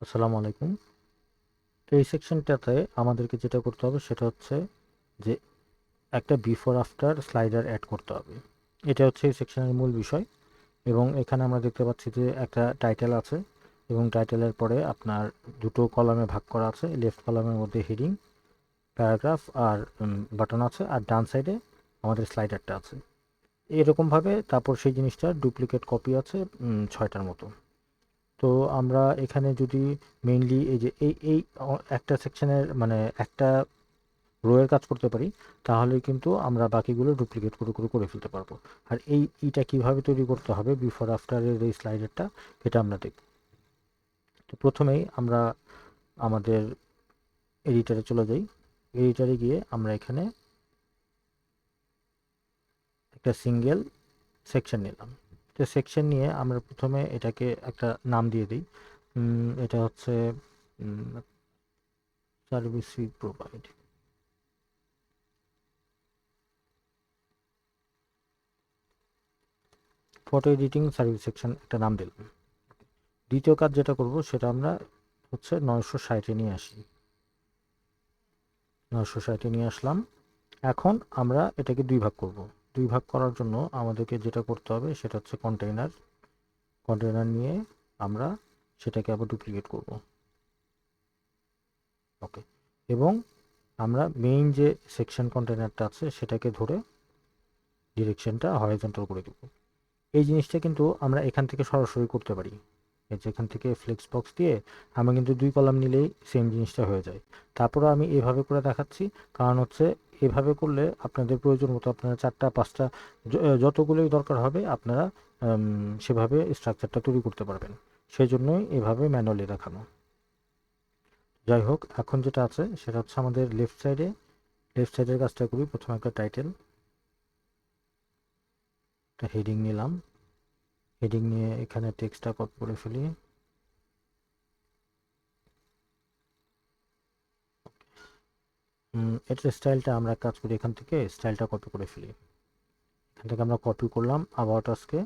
আসসালামু আলাইকুম। এই সেকশনটাতে আমাদেরকে যেটা করতে হবে সেটা হচ্ছে যে একটা বিফোর আফটার স্লাইডার অ্যাড করতে হবে। এটা হচ্ছে এই সেকশনের মূল বিষয়। এবং এখানে আমরা দেখতে পাচ্ছি যে একটা টাইটেল আছে এবং টাইটেলের পরে আপনার দুটো কলামে ভাগ করা আছে। লেফট কলামের মধ্যে হেডিং, প্যারাগ্রাফ আর বাটন আছে, আর ডান সাইডে আমাদের স্লাইডারটা আছে। এরকমভাবে তারপর সেই জিনিসটার ডুপ্লিকেট কপি আছে 6টার মতো। তো আমরা এখানে যদি মেইনলি এই যে এই একটা সেকশনের মানে একটা রোয়ের কাজ করতে পারি, তাহলে কিন্তু আমরা বাকিগুলো ডুপ্লিকেট করে করে করে ফেলতে পারবো। আর এইটা কিভাবে তৈরি করতে হবে বিফোর আফটারের এই স্লাইডারটা, এটা আমরা দেখব। তো প্রথমেই আমরা আমাদের এডিটারে চলে যাই। এডিটারে গিয়ে আমরা এখানে একটা সিঙ্গেল সেকশন নিলাম। তো সেকশন নিয়ে আমরা প্রথমে এটাকে একটা নাম দিয়ে দিই। এটা হচ্ছে service we provide. Photo editing service section একটা নাম দিলাম। দ্বিতীয় কাজ যেটা করব সেটা আমরা হচ্ছে 960-এ নিয়ে আসি। 960-এ নিয়ে আসলাম। এখন আমরা এটাকে দুই ভাগ করব। দুই ভাগ করার জন্য আমাদেরকে যেটা করতে হবে সেটা হচ্ছে কন্টেইনার। কন্টেইনার নিয়ে আমরা সেটাকে আবার ডুপ্লিকেট করব। ওকে। এবং আমরা মেইন যে সেকশন কন্টেইনারটা আছে সেটাকে ধরে ডিরেকশনটা হরাইজন্টাল করে দেব। এই জিনিসটা কিন্তু আমরা এখান থেকে সরাসরি করতে পারি। এই যে এখান থেকে ফ্লেক্স বক্স দিয়ে আমরা কিন্তু দুই কলাম নিলেই সেম জিনিসটা হয়ে যায়। তারপরে আমি এভাবে করে দেখাচ্ছি, কারণ হচ্ছে এভাবে করলে আপনাদের প্রয়োজন মতো আপনারা 4টা 5টা যতগুলোই দরকার হবে আপনারা সেভাবে স্ট্রাকচারটা তৈরি করতে পারবেন। সেই জন্যই এভাবে ম্যানুয়ালি দেখানো। যাই হোক, এখন যেটা আছে সেটা হচ্ছে আমাদের লেফট সাইডের কাজটা করি। প্রথমে একটা টাইটেল, একটা হেডিং নিলাম। হেডিং নিয়ে এখানে টেক্সটটা কপি করে ফেলি। এটার স্টাইলটা আমরা কাজ করি, এখান থেকে স্টাইলটা কপি করে ফেলি। এখান থেকে আমরা কপি করলাম অ্যাবাউট আজকে,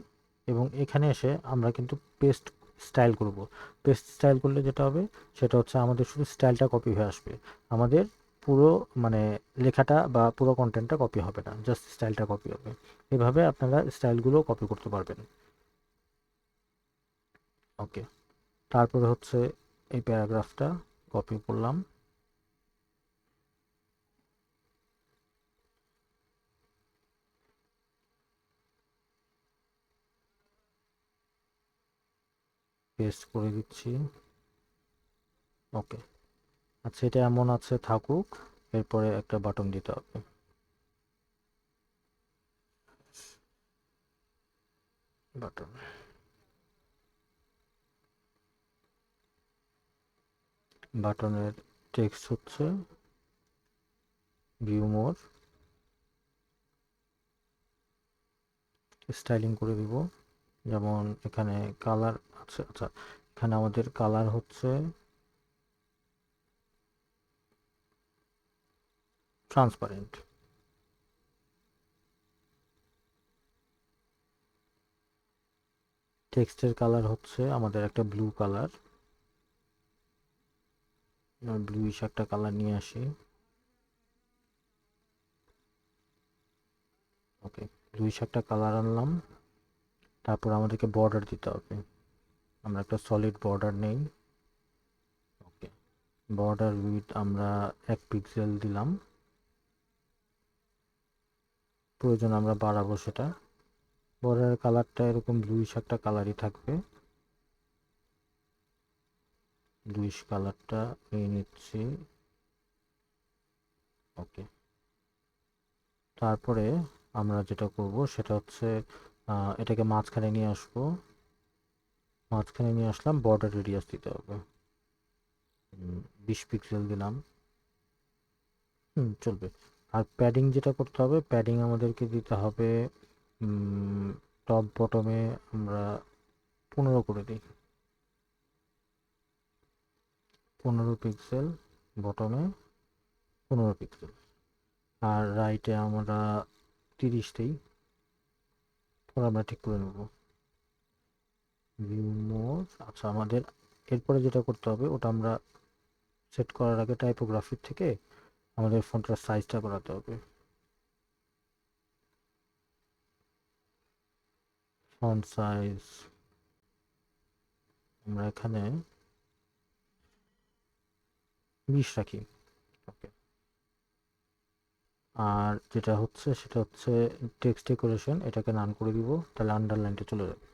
এবং এখানে এসে আমরা কিন্তু পেস্ট স্টাইল করব। পেস্ট স্টাইল করলে যেটা হবে সেটা হচ্ছে আমাদের শুধু স্টাইলটা কপি হয়ে আসবে। আমাদের পুরো মানে লেখাটা বা পুরো কন্টেন্টটা কপি হবে না, জাস্ট স্টাইলটা কপি হবে। এভাবে আপনারা স্টাইলগুলো কপি করতে পারবেন। ওকে। তারপরে হচ্ছে এই প্যারাগ্রাফটা কপি করলাম, পেস্ট করে দিচ্ছি। ওকে। আচ্ছা, এটা এমন আছে থাকুক। এরপরে একটা বাটন দিতে হবে। বাটন, বাটনের টেক্সট হচ্ছে ভিউ মোর। স্টাইলিং করে দিব, যেমন এখানে কালার আছে। আচ্ছা, এখানে আমাদের কালার হচ্ছে ট্রান্সপারেন্ট। টেক্সটের কালার হচ্ছে আমাদের একটা ব্লু কালার। ব্লুইশ একটা কালার নিয়ে আসি। ওকে, ব্লুইশ একটা কালার আনলাম। তারপর আমাদেরকে বর্ডার দিতে হবে। আমরা একটা সলিড বর্ডার নেই। ওকে, বর্ডার উইথ আমরা 1 পিক্সেল দিলাম। প্রয়োজন আমরা বাড়াবো সেটা। বর্ডারের কালারটা এরকম ব্লুইশ একটা কালারই থাকবে। ব্লুইশ কালারটা নিয়ে নিচ্ছি। ওকে। তারপরে আমরা যেটা করব সেটা হচ্ছে এটাকে মাঝখানে নিয়ে আসবো। মাঝখানে নিয়ে আসলাম, বর্ডার রেডিয়াস দিতে হবে। 20 পিক্সেল দিলাম। চলবে। আর প্যাডিং যেটা করতে হবে, প্যাডিং আমাদেরকে দিতে হবে টপ বটমে আমরা 15 করে দিই। 15 পিক্সেল বটমে, 15 পিক্সেল। আর রাইটে আমরা 30 দিই। পরে আমরা ঠিক করে নেব। ভিউ মোর। আচ্ছা, আমাদের এরপরে যেটা করতে হবে ওটা আমরা সেট করার আগে টাইপোগ্রাফি থেকে আমাদের ফন্টের সাইজটা বাড়াতে হবে। ফন্ট সাইজ আমরা এখানে 20 রাখি। ওকে। আর যেটা হচ্ছে সেটা হচ্ছে টেক্সট ডেকোরেশন, এটাকে নান করে দিব, তাহলে আন্ডারলাইনটা চলে যাবে।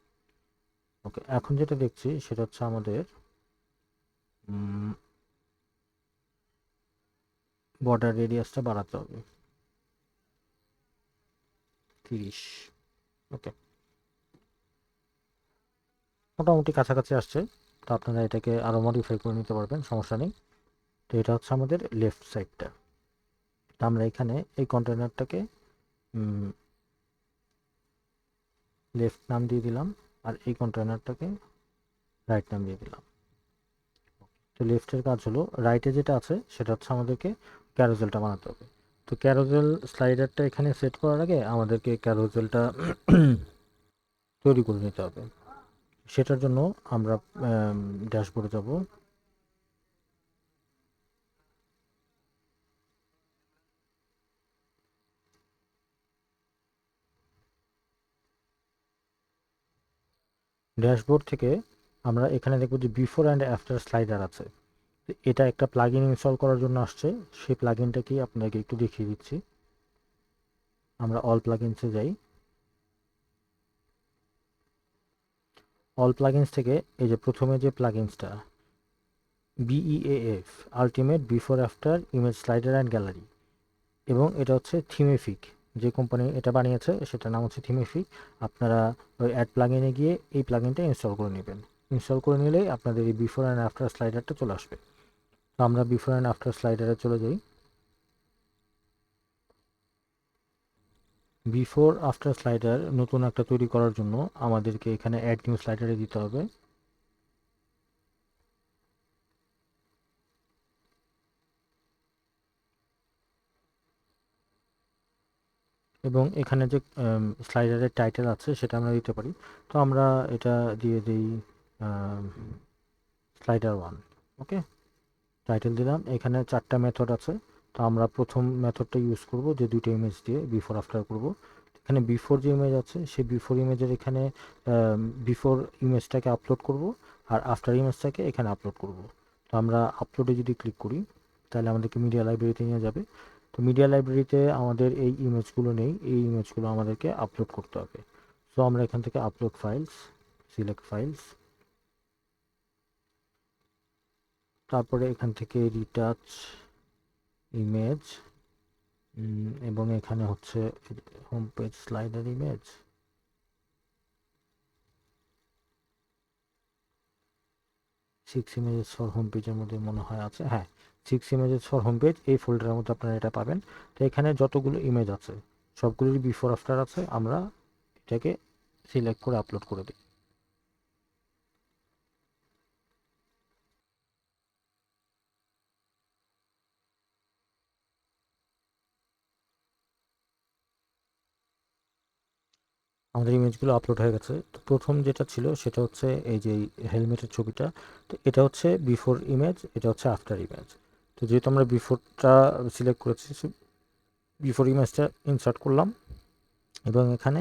ওকে, এখন যেটা দেখছি সেটা হচ্ছে আমাদের বর্ডার রেডিয়াসটা বাড়াতে হবে 30। ওকে, মোটামুটি কাছাকাছি আসছে। তো আপনারা এটাকে আরও মডিফাই করে নিতে পারবেন, সমস্যা নেই। তো এটা হচ্ছে আমাদের লেফট সাইডটা। আমরা এখানে এই কন্টেনারটাকে লেফট নাম দিয়ে দিলাম, আর এই কন্টেনারটাকে রাইট নাম দিয়ে দিলাম। তো লেফটের কাজ হলো, রাইটে যেটা আছে সেটা হচ্ছে আমাদেরকে ক্যারোজেলটা বানাতে হবে। তো ক্যারোজেল স্লাইডারটা এখানে সেট করার আগে আমাদেরকে ক্যারোজেলটা তৈরি করে নিতে হবে। সেটার জন্য আমরা ড্যাশবোর্ডে যাব। ড্যাশবোর্ড থেকে আমরা এখানে দেখব যে বিফোর অ্যান্ড আফটার স্লাইডার আছে। এটা একটা প্লাগইন ইনস্টল করার জন্য আসছে, সেই প্লাগইনটা কি আপনাকে একটু দেখিয়ে দিচ্ছি। আমরা অল প্লাগইনসে যাই। অল প্লাগইনস থেকে এই যে প্রথমে যে প্লাগইনসটা BEAF ultimate before after image slider and gallery, এবং এটা হচ্ছে থিমেফিক, যে কোম্পানি এটা বানিয়েছে সেটার নাম হচ্ছে থিমেফিক। আপনারা ওই অ্যাড প্লাগইনে গিয়ে এই প্লাগইনটা ইনস্টল করে নেবেন। ইনস্টল করে নিলেই আপনাদের এই বিফোর অ্যান্ড আফটার স্লাইডারটা চলে আসবে। তো আমরা বিফোর অ্যান্ড আফটার স্লাইডারে চলে যাই। বিফোর আফটার স্লাইডার নতুন একটা তৈরি করার জন্য আমাদেরকে এখানে অ্যাড নিউ স্লাইডারে দিতে হবে। এবং এখানে যে স্লাইডারের টাইটেল আছে সেটা আমরা দিতে পারি। তো আমরা এটা দিয়ে দিই স্লাইডার 1। ওকে, টাইটেল দিলাম। এখানে 4টা মেথড আছে। তো আমরা প্রথম মেথডটা ইউজ করব, যে দুইটা ইমেজ দিয়ে বিফোর আফটার করব। এখানে বিফোর যে ইমেজ আছে সেই বিফোর ইমেজের এখানে বিফোর ইমেজটাকে আপলোড করব, আর আফটার ইমেজটাকে এখানে আপলোড করব। তো আমরা আপলোডে যদি ক্লিক করি তাহলে আমাদেরকে মিডিয়া লাইব্রেরিতে নিয়ে যাবে। তো মিডিয়া লাইব্রেরিতে আমাদের এই ইমেজগুলো নেই, এই ইমেজগুলো আমাদেরকে আপলোড করতে হবে। সো আমরা এখান থেকে আপলোড ফাইলস, সিলেক্ট ফাইলস, তারপরে এখান থেকে রিটাচ ইমেজ, এবং এখানে হচ্ছে home page slider image, 6 images for home পেজের মধ্যে মনে হয় আছে, হ্যাঁ 6 ইমেজেস ফর হোম পেজ, এই ফোল্ডারের মধ্যে আপনারা এটা পাবেন। তো এখানে যতগুলো ইমেজ আছে সবগুলোরই বিফোর আফটার আছে, আমরা এটাকে সিলেক্ট করে আপলোড করে দিই। আমাদের ইমেজগুলো আপলোড হয়ে গেছে। তো প্রথম যেটা ছিল সেটা হচ্ছে এই যে হেলমেটের ছবিটা। তো এটা হচ্ছে বিফোর ইমেজ, এটা হচ্ছে আফটার ইমেজ। তো যেহেতু আমরা বিফোরটা সিলেক্ট করেছি, বিফোর ইমেজটা ইনসার্ট করলাম এবং এখানে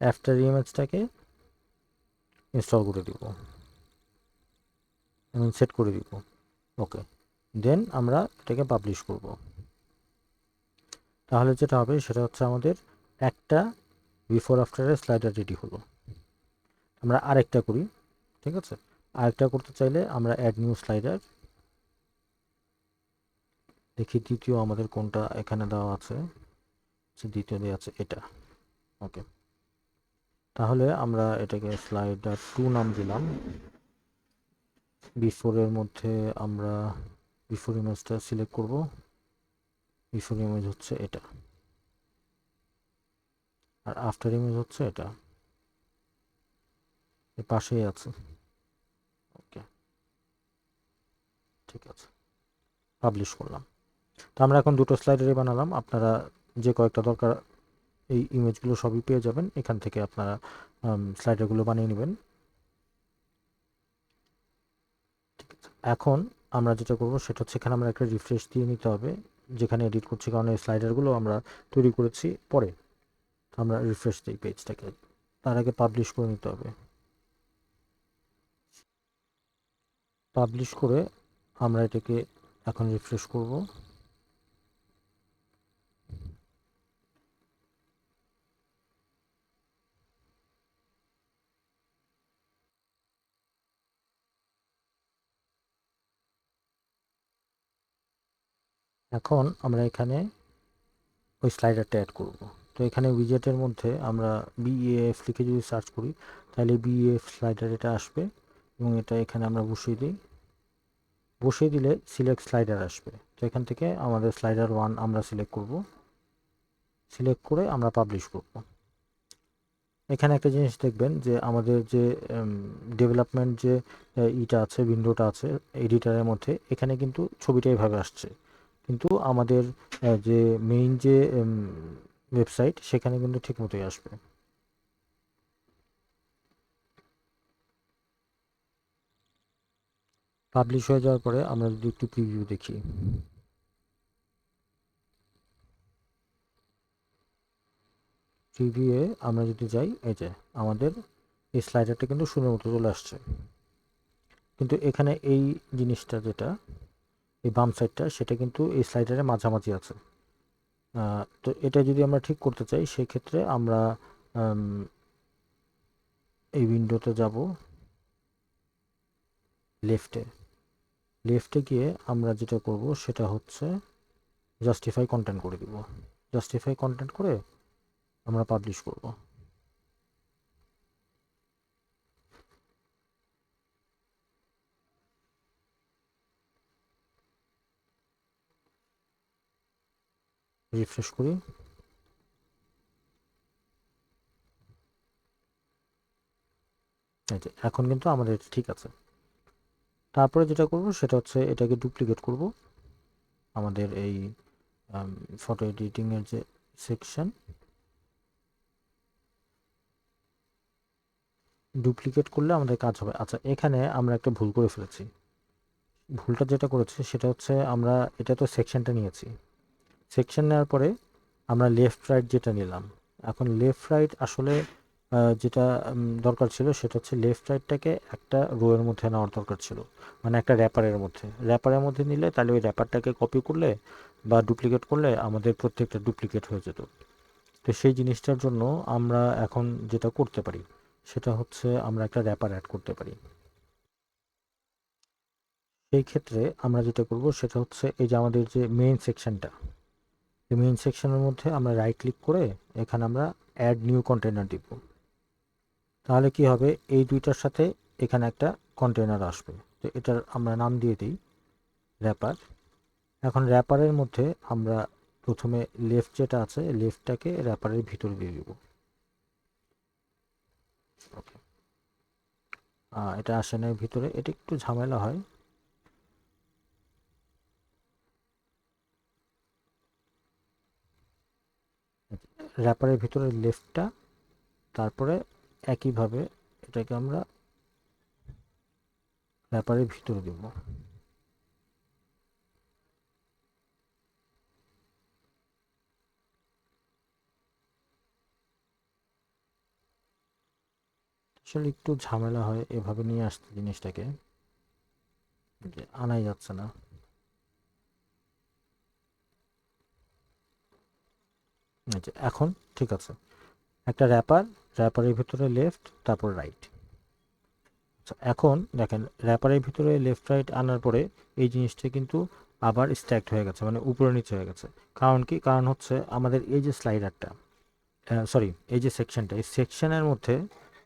আফটার ইমেজটাকে ইনস্টল করে দিব এবং সেট করে দিব। ওকে, দেন আমরা এটাকে পাবলিশ করব। তাহলে যেটা হবে সেটা হচ্ছে আমাদের একটা বিফোর আফটারের স্লাইডার রেডি হলো। আমরা আরেকটা করি, ঠিক আছে? আরেকটা করতে চাইলে আমরা অ্যাড নিউ স্লাইডার দেখি, দ্বিতীয় আমাদের কোনটা এখানে দেওয়া আছে, দ্বিতীয় দেওয়া আছে এটা। ওকে, তাহলে আমরা এটাকে স্লাইডার 2 নাম দিলাম। বিফোরের মধ্যে আমরা বিফোর ইমেজটা সিলেক্ট করব। বিফোর ইমেজ হচ্ছে এটা, আর আফটার ইমেজ হচ্ছে এটা, এর পাশেই আছে। ওকে, ঠিক আছে, পাবলিশ করলাম। তো আমরা এখন দুটো স্লাইডারই বানালাম। আপনারা যে কয়েকটা দরকার এই ইমেজগুলো সবই পেয়ে যাবেন, এখান থেকে আপনারা স্লাইডারগুলো বানিয়ে নেবেন। এখন আমরা যেটা করব সেটা হচ্ছে এখানে আমরা একটা রিফ্রেশ দিয়ে নিতে হবে, যেখানে এডিট করছি, কারণ এই স্লাইডারগুলো আমরা তৈরি করেছি পরে। আমরা রিফ্রেশ দিই পেজটাকে, তার আগে পাবলিশ করে নিতে হবে। পাবলিশ করে আমরা এটাকে এখন রিফ্রেশ করব। এখন আমরা এখানে ওই স্লাইডারটা অ্যাড করব। তো এখানে উইজেটের মধ্যে আমরা বিএফ লিখে যদি সার্চ করি তাহলে বিএফ স্লাইডার এটা আসবে, এবং এটা এখানে আমরা বসিয়ে দিই। বসিয়ে দিলে সিলেক্ট স্লাইডার আসবে। তো এখান থেকে আমাদের স্লাইডার 1 আমরা সিলেক্ট করব। সিলেক্ট করে আমরা পাবলিশ করব। এখানে একটা জিনিস দেখবেন যে আমাদের যে ডেভেলপমেন্ট যে ইটা আছে, উইন্ডোটা আছে এডিটারের মধ্যে, এখানে কিন্তু ছবিটা এভাবে আসছে, কিন্তু আমাদের যে মেইন যে ওয়েবসাইট সেখানে কিন্তু ঠিক মতোই আসবে। পাবলিশ হয়ে যাওয়ার পরে আমরা যদি একটু প্রিভিউ দেখি, প্রিভিউয়ে আমরা যদি যাই, এই যে আমাদের এই স্লাইডারটা কিন্তু সুন্দর মতো চলে আসছে। কিন্তু এখানে এই জিনিসটা যেটা, এই বাম সাইডটা, সেটা কিন্তু এই স্লাইডারের মাঝামাঝি আছে। তো এটা যদি আমরা ঠিক করতে চাই সেই ক্ষেত্রে আমরা এই উইন্ডোতে যাব, লেফটে। লেফটে গিয়ে আমরা যেটা করব সেটা হচ্ছে জাস্টিফাই কন্টেন্ট করে দিব। জাস্টিফাই কন্টেন্ট করে আমরা পাবলিশ করব। রিফ্রেশ করি। এই যে এখন কিন্তু আমাদের ঠিক আছে। তারপরে যেটা করব সেটা হচ্ছে এটাকে ডুপ্লিকেট করব, আমাদের এই ফটো এডিটিং এর যে সেকশন, ডুপ্লিকেট করলে আমাদের কাজ হবে। আচ্ছা, এখানে আমরা একটা ভুল করে ফেলেছি। ভুলটা যেটা করেছি সেটা হচ্ছে আমরা এটা তো সেকশনটা নিয়েছি, সেকশন নেওয়ার পরে আমরা লেফট রাইট যেটা নিলাম। এখন লেফট রাইট আসলে যেটা দরকার ছিল সেটা হচ্ছে লেফট রাইটটাকে একটা রো এর মধ্যে নেওয়ার দরকার ছিল, মানে একটা র্যাপারের মধ্যে। র্যাপারের মধ্যে নিলে তাহলে ওই র্যাপারটাকে কপি করলে বা ডুপ্লিকেট করলে আমাদের প্রত্যেকটা ডুপ্লিকেট হয়ে যেত। তো সেই জিনিসটার জন্য আমরা এখন যেটা করতে পারি সেটা হচ্ছে আমরা একটা র্যাপার অ্যাড করতে পারি। সেই ক্ষেত্রে আমরা যেটা করব সেটা হচ্ছে এই যে আমাদের যে মেইন সেকশনটা, এই মেইন সেকশনের মধ্যে আমরা রাইট ক্লিক করে এখানে আমরা অ্যাড নিউ কন্টেনার দিব। তাহলে কি হবে, এই দুইটার সাথে এখানে একটা কন্টেনার আসবে। তো এটার আমরা নাম দিয়ে দিই র্যাপার। এখন র্যাপারের মধ্যে আমরা প্রথমে লেফট যেটা আছে, লেফটটাকে র্যাপারের ভিতরে দিয়ে দিব। ওকে, এটা আসে না ভিতরে, এটা একটু ঝামেলা হয়। র্যাপারের ভিতরে লেফটটা, তারপরে একইভাবে এটাকে আমরা র্যাপারের ভিতরে দিব। আসলে একটু ঝামেলা হয় এভাবে নিয়ে আসতে জিনিসটাকে, যে আনাই যাচ্ছে না। এখন ঠিক আছে, একটা র্যাপার, র্যাপারের ভিতরে লেফট তারপর রাইট। আচ্ছা, এখন দেখেন র্যাপারের ভিতরে লেফট রাইট আনার পরে এই জিনিসটা কিন্তু আবার স্ট্যাকড হয়ে গেছে, মানে উপরে নিচে হয়ে গেছে। কারণ কি, কারণ হচ্ছে আমাদের এই যে স্লাইডারটা, সরি এই যে সেকশনটা, এই সেকশনের মধ্যে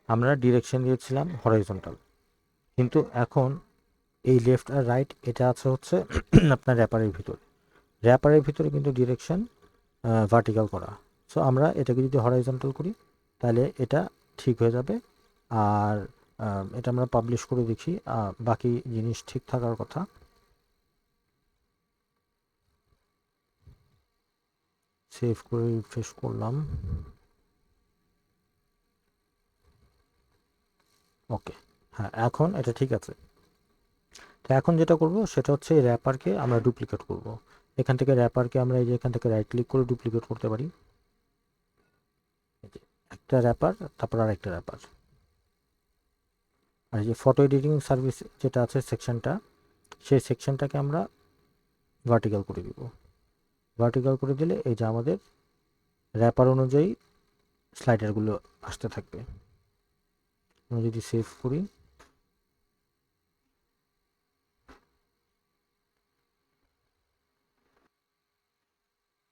আমরা ডিরেকশন দিয়েছিলাম হরাইজন্টাল, কিন্তু এখন এই লেফট আর রাইট এটা আছে হচ্ছে আপনার র্যাপারের ভিতরে। র্যাপারের ভিতরে কিন্তু ডিরেকশন ভার্টিক্যাল করা। সো আমরা এটাকে যদি হরাইজন্টাল করি তাহলে এটা ঠিক হয়ে যাবে। আর এটা আমরা পাবলিশ করে দেখি, বাকি জিনিস ঠিক থাকার কথা। সেভ করে রিফ্রেশ করলাম। ওকে, হ্যাঁ এখন এটা ঠিক আছে। তো তো এখন যেটা করব সেটা হচ্ছে এই র্যাপারকে আমরা ডুপ্লিকেট করব। এখান থেকে র্যাপারকে আমরা এই যে এখান থেকে রাইট ক্লিক করে ডুপ্লিকেট করতে পারি। এই যে একটা র্যাপার, তারপর আর একটা র্যাপার। আর এই যে ফটো এডিটিং সার্ভিস যেটা আছে সেকশনটা, সেই সেকশনটাকে আমরা ভার্টিক্যাল করে দিব। ভার্টিক্যাল করে দিলে এই যে আমাদের র্যাপার অনুযায়ী স্লাইডারগুলো আসতে থাকবে। আমরা যদি সেভ করি,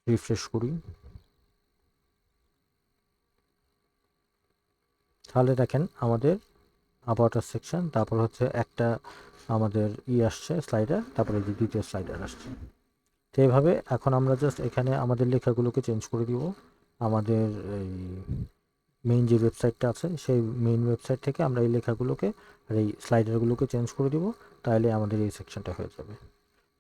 রিফ্রেশ করি, তাহলে দেখেন আমাদের অ্যাবাউট আস সেকশন, তারপর হচ্ছে একটা আমাদের আসছে স্লাইডার, তারপরে যে দ্বিতীয় স্লাইডার আসছে। তো এইভাবে এখন আমরা জাস্ট এখানে আমাদের লেখাগুলোকে চেঞ্জ করে দিব। আমাদের এই মেইন যে ওয়েবসাইটটা আছে সেই মেইন ওয়েবসাইট থেকে আমরা এই লেখাগুলোকে আর এই স্লাইডারগুলোকে চেঞ্জ করে দিব, তাহলে আমাদের এই সেকশনটা হয়ে যাবে।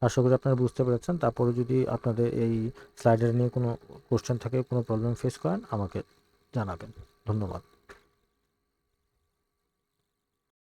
আশা করি আপনারা বুঝতে পেরেছেন। তারপরে যদি আপনাদের এই স্লাইডার নিয়ে কোনো কোশ্চেন থাকে, কোনো প্রবলেম ফেস করেন, আমাকে জানাবেন। ধন্যবাদ।